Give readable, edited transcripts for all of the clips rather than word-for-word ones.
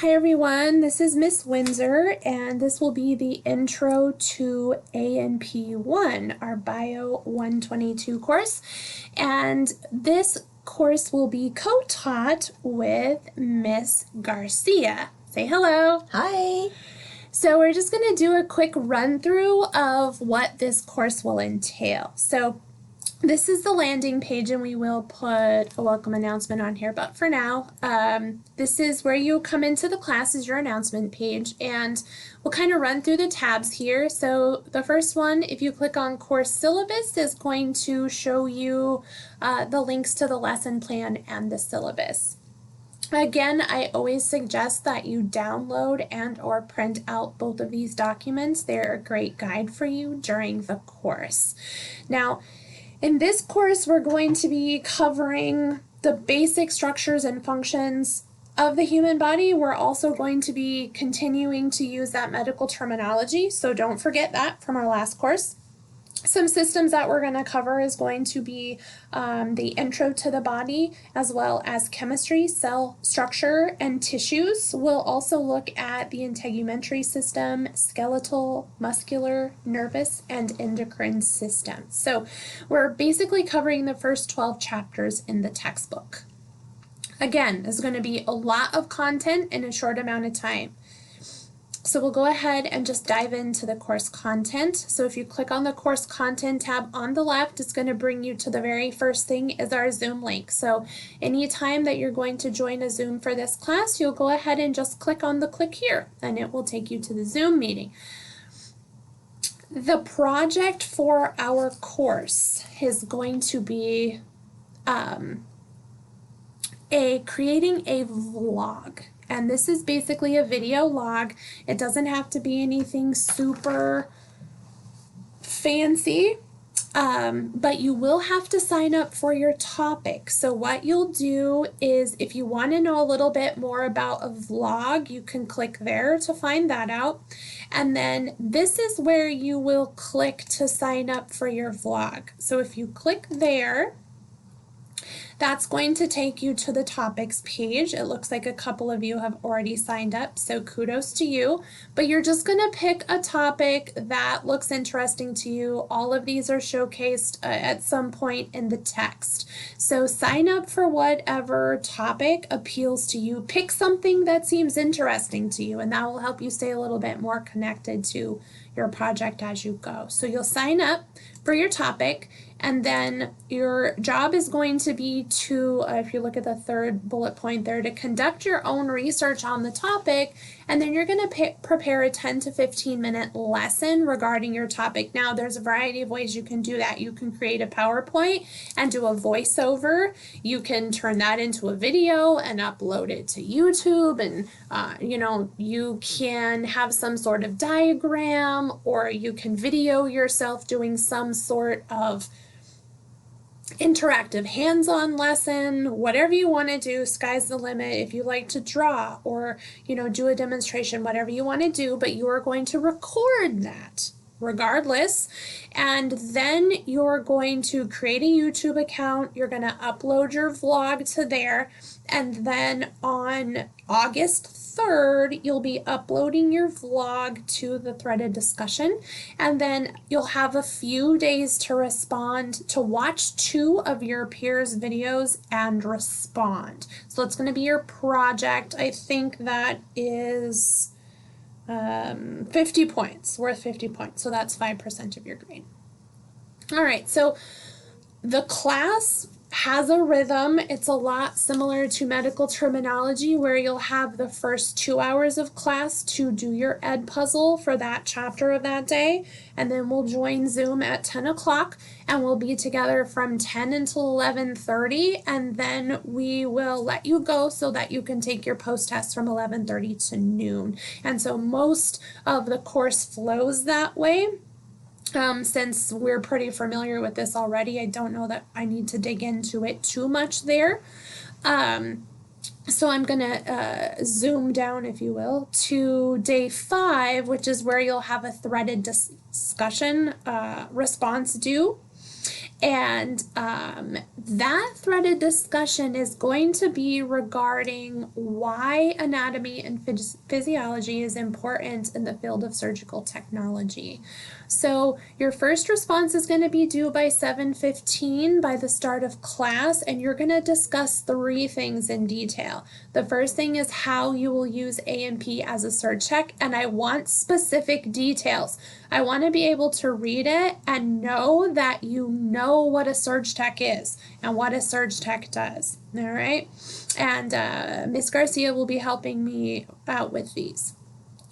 Hi everyone, this is Miss Windsor, and this will be the Intro to A&P 1, our Bio 122 course. And this course will be co-taught with Miss Garcia. Say hello. Hi. So we're just going to do a quick run through of what this course will entail. So this is the landing page, and we will put a welcome announcement on here, but for now, this is where you come into the class, is your announcement page, and we'll kind of run through the tabs here. So the first one, if you click on course syllabus, is going to show you the links to the lesson plan and the syllabus. Again, I always suggest that you download and or print out both of these documents. They're a great guide for you during the course. Now, in this course, we're going to be covering the basic structures and functions of the human body. We're also going to be continuing to use that medical terminology, so don't forget that from our last course. Some systems that we're going to cover is going to be the intro to the body, as well as chemistry, cell structure, and tissues. We'll also look at the integumentary system, skeletal, muscular, nervous, and endocrine systems. So we're basically covering the first 12 chapters in the textbook. Again, there's going to be a lot of content in a short amount of time. So we'll go ahead and just dive into the course content. So if you click on the course content tab on the left, it's going to bring you to the very first thing is our Zoom link. So anytime that you're going to join a Zoom for this class, you'll go ahead and just click on the click here, and it will take you to the Zoom meeting. The project for our course is going to be creating a vlog. And this is basically a video log. It doesn't have to be anything super fancy, but you will have to sign up for your topic. So what you'll do is, if you want to know a little bit more about a vlog, you can click there to find that out. And then this is where you will click to sign up for your vlog. So if you click there, that's going to take you to the topics page. It looks like a couple of you have already signed up, so kudos to you. But you're just going to pick a topic that looks interesting to you. All of these are showcased at some point in the text. So sign up for whatever topic appeals to you. Pick something that seems interesting to you, and that will help you stay a little bit more connected to your project as you go. So you'll sign up for your topic, and then your job is going to be to, if you look at the third bullet point there, to conduct your own research on the topic, and then you're going to prepare a 10 to 15 minute lesson regarding your topic. Now, there's a variety of ways you can do that. You can create a PowerPoint and do a voiceover. You can turn that into a video and upload it to YouTube, and you can have some sort of diagram, or you can video yourself doing some sort of interactive hands-on lesson. Whatever you want to do, sky's the limit. If you like to draw or do a demonstration, whatever you want to do, but you are going to record that regardless, and then you're going to create a YouTube account. You're going to upload your vlog to there, and then on August 3rd, you'll be uploading your vlog to the threaded discussion, and then you'll have a few days to respond, to watch 2 of your peers' videos and respond. So it's going to be your project. I think that is 50 points, worth 50 points. So that's 5% of your grade. All right, so the class has a rhythm. It's a lot similar to medical terminology, where you'll have the first 2 hours of class to do your ed puzzle for that chapter of that day, and then we'll join Zoom at 10 o'clock, and we'll be together from 10 until 11:30, and then we will let you go so that you can take your post-test from 11:30 to noon. And so most of the course flows that way. Since we're pretty familiar with this already, I don't know that I need to dig into it too much there. So I'm going to zoom down, if you will, to day 5, which is where you'll have a threaded discussion response due. And that threaded discussion is going to be regarding why anatomy and physiology is important in the field of surgical technology. So your first response is going to be due by 7:15 by the start of class, and you're going to discuss 3 things in detail. The first thing is how you will use A&P as a surg tech, and I want specific details. I want to be able to read it and know that you know what a surg tech is and what a surg tech does. All right, and Miss Garcia will be helping me out with these.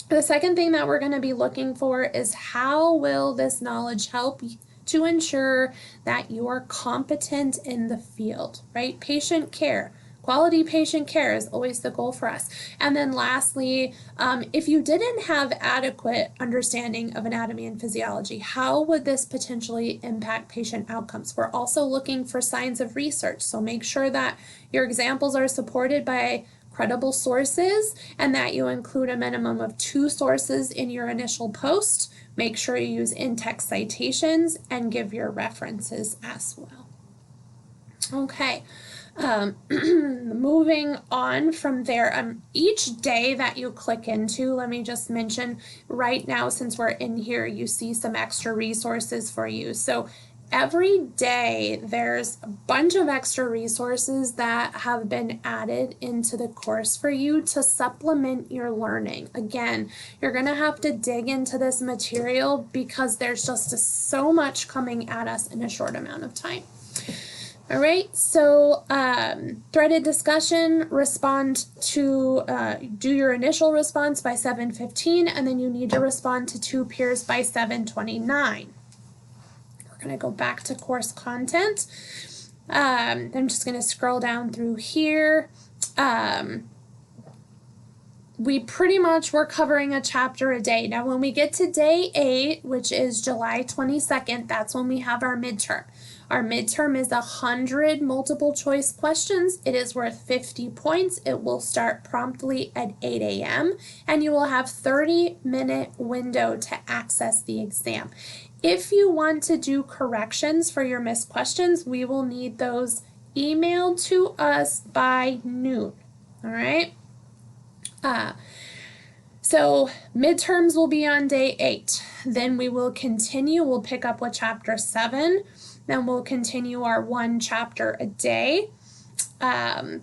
The second thing that we're going to be looking for is how will this knowledge help to ensure that you are competent in the field, right? Patient care. Quality patient care is always the goal for us. And then lastly, if you didn't have adequate understanding of anatomy and physiology, how would this potentially impact patient outcomes? We're also looking for signs of research, so make sure that your examples are supported by credible sources and that you include a minimum of 2 sources in your initial post. Make sure you use in-text citations and give your references as well. Okay. Moving on from there, each day that you click into, let me just mention right now, since we're in here, you see some extra resources for you. So every day there's a bunch of extra resources that have been added into the course for you to supplement your learning. Again, you're going to have to dig into this material because there's just so much coming at us in a short amount of time. All right, so threaded discussion, respond to, do your initial response by 7:15, and then you need to respond to 2 peers by 7:29. We're going to go back to course content. I'm just going to scroll down through here. We pretty much were covering a chapter a day. Now, when we get to day 8, which is July 22nd, that's when we have our midterm. Our midterm is 100 multiple choice questions. It is worth 50 points. It will start promptly at 8 a.m. and you will have 30-minute window to access the exam. If you want to do corrections for your missed questions, we will need those emailed to us by noon. All right? So midterms will be on day 8. Then we will continue. We'll pick up with chapter 7. Then we'll continue our 1 chapter a day. And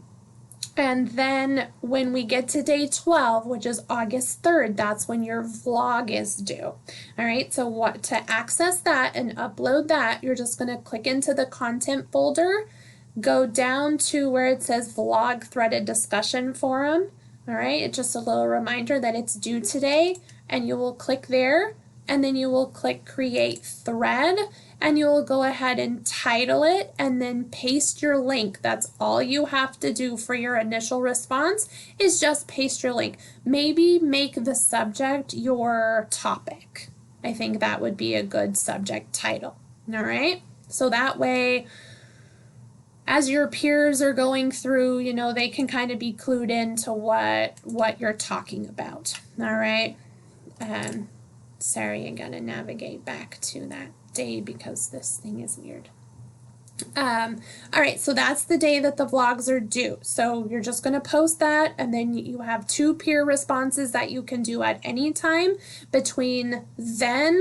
then when we get to day 12, which is August 3rd, that's when your vlog is due. All right, so to access that and upload that, you're just going to click into the content folder, go down to where it says vlog threaded discussion forum. All right, it's just a little reminder that it's due today, and you will click there, and then you will click create thread, and you will go ahead and title it and then paste your link. That's all you have to do for your initial response is just paste your link. Maybe make the subject your topic. I think that would be a good subject title. All right, so that way, as your peers are going through, you know, they can kind of be clued into what you're talking about. All right. Sorry, I gotta navigate back to that day because this thing is weird. All right, so that's the day that the vlogs are due. So you're just going to post that, and then you have 2 peer responses that you can do at any time between then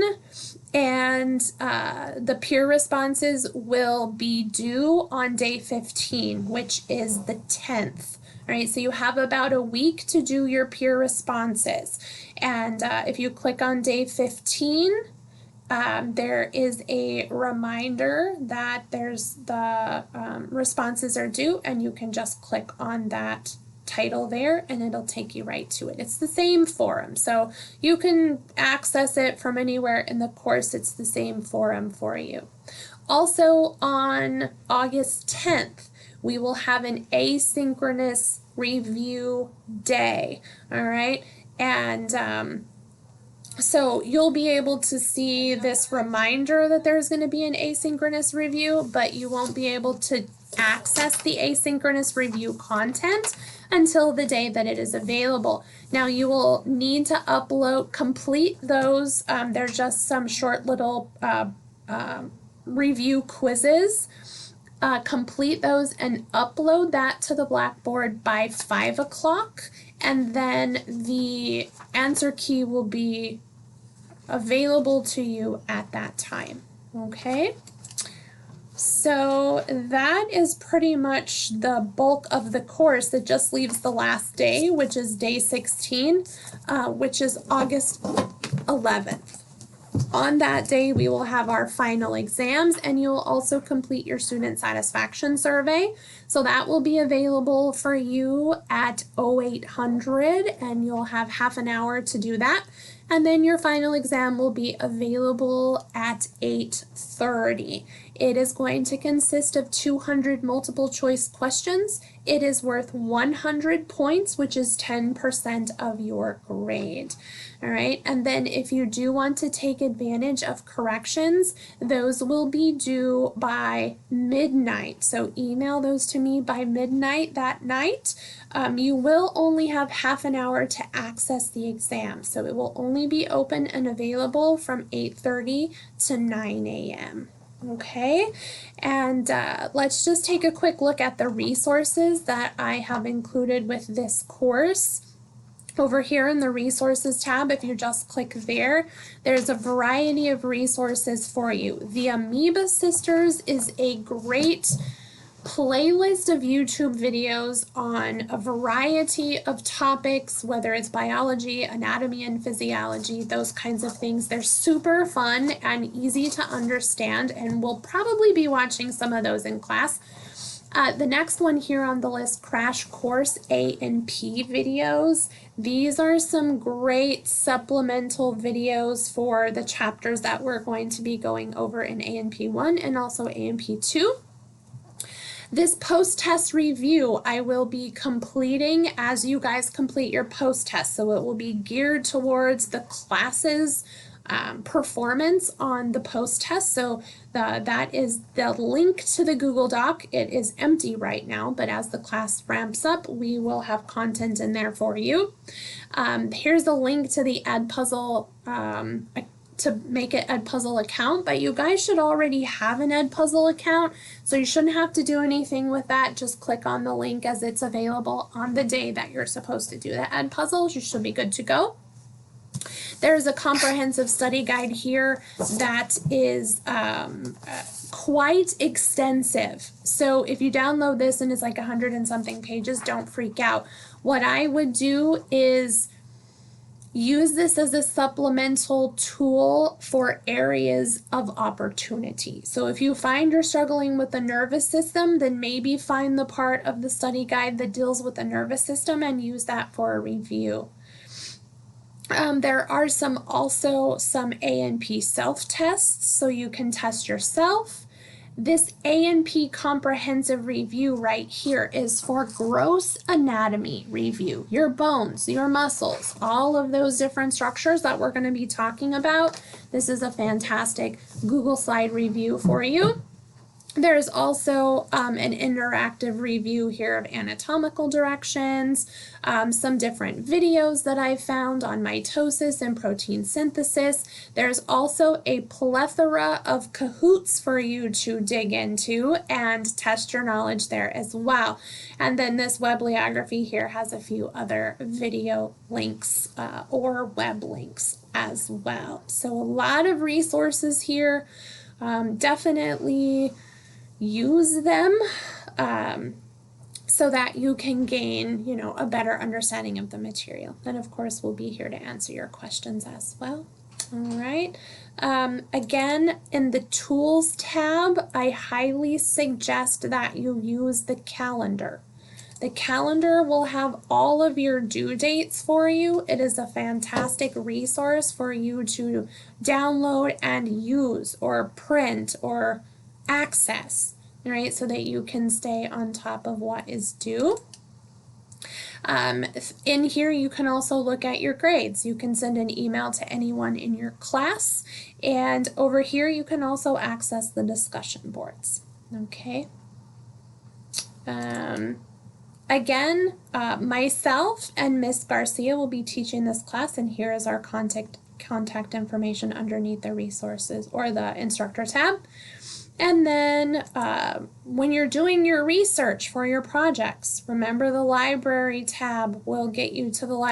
and the peer responses will be due on day 15, which is the 10th. All right, so you have about a week to do your peer responses. And if you click on day 15, there is a reminder that there's the responses are due, and you can just click on that title there and it'll take you right to it. It's the same forum, so you can access it from anywhere in the course. It's the same forum for you. Also on August 10th, we will have an asynchronous review day, all right? And so you'll be able to see this reminder that there's going to be an asynchronous review, but you won't be able to access the asynchronous review content until the day that it is available. Now you will need to complete those. They're just some short little review quizzes. Complete those and upload that to the Blackboard by 5 o'clock, and then the answer key will be available to you at that time. Okay? So that is pretty much the bulk of the course. It just leaves the last day, which is day 16, which is August 11th. On that day, we will have our final exams, and you'll also complete your student satisfaction survey. So that will be available for you at 0800, and you'll have half an hour to do that. And then your final exam will be available at 8:30. It is going to consist of 200 multiple choice questions. It is worth 100 points, which is 10% of your grade. All right, and then if you do want to take advantage of corrections, those will be due by midnight. So email those to me by midnight that night. You will only have half an hour to access the exam. So it will only be open and available from 8:30 to 9 a.m. Okay, and let's just take a quick look at the resources that I have included with this course. Over here in the resources tab, if you just click there, there's a variety of resources for you. The Amoeba Sisters is a great playlist of YouTube videos on a variety of topics, whether it's biology, anatomy and physiology, those kinds of things. They're super fun and easy to understand, and we'll probably be watching some of those in class. The next one here on the list, Crash Course A&P videos. These are some great supplemental videos for the chapters that we're going to be going over in A&P 1 and also A&P 2. This post-test review I will be completing as you guys complete your post-test, so it will be geared towards the classes performance on the post-test. So that is the link to the Google Doc. It is empty right now, but as the class ramps up, we will have content in there for you. Here's a link to the Edpuzzle to make an Edpuzzle account, but you guys should already have an Edpuzzle account, so you shouldn't have to do anything with that. Just click on the link as it's available on the day that you're supposed to do the Edpuzzle. You should be good to go. There's a comprehensive study guide here that is quite extensive. So if you download this and it's like 100 and something pages, don't freak out. What I would do is use this as a supplemental tool for areas of opportunity. So if you find you're struggling with the nervous system, then maybe find the part of the study guide that deals with the nervous system and use that for a review. There are also some A&P self-tests, so you can test yourself. This A&P comprehensive review right here is for gross anatomy review, your bones, your muscles, all of those different structures that we're going to be talking about. This is a fantastic Google slide review for you. There's also an interactive review here of anatomical directions, some different videos that I found on mitosis and protein synthesis. There's also a plethora of Kahoots for you to dig into and test your knowledge there as well. And then this webliography here has a few other video links or web links as well. So a lot of resources here. Definitely use them so that you can gain, a better understanding of the material. And of course, we'll be here to answer your questions as well. All right. Again, in the Tools tab, I highly suggest that you use the calendar. The calendar will have all of your due dates for you. It is a fantastic resource for you to download and use or print or access, right, so that you can stay on top of what is due. In here, you can also look at your grades. You can send an email to anyone in your class, and over here, you can also access the discussion boards. Okay. Again, myself and Miss Garcia will be teaching this class, and here is our contact information underneath the resources or the instructor tab. And then when you're doing your research for your projects, remember the library tab will get you to the library.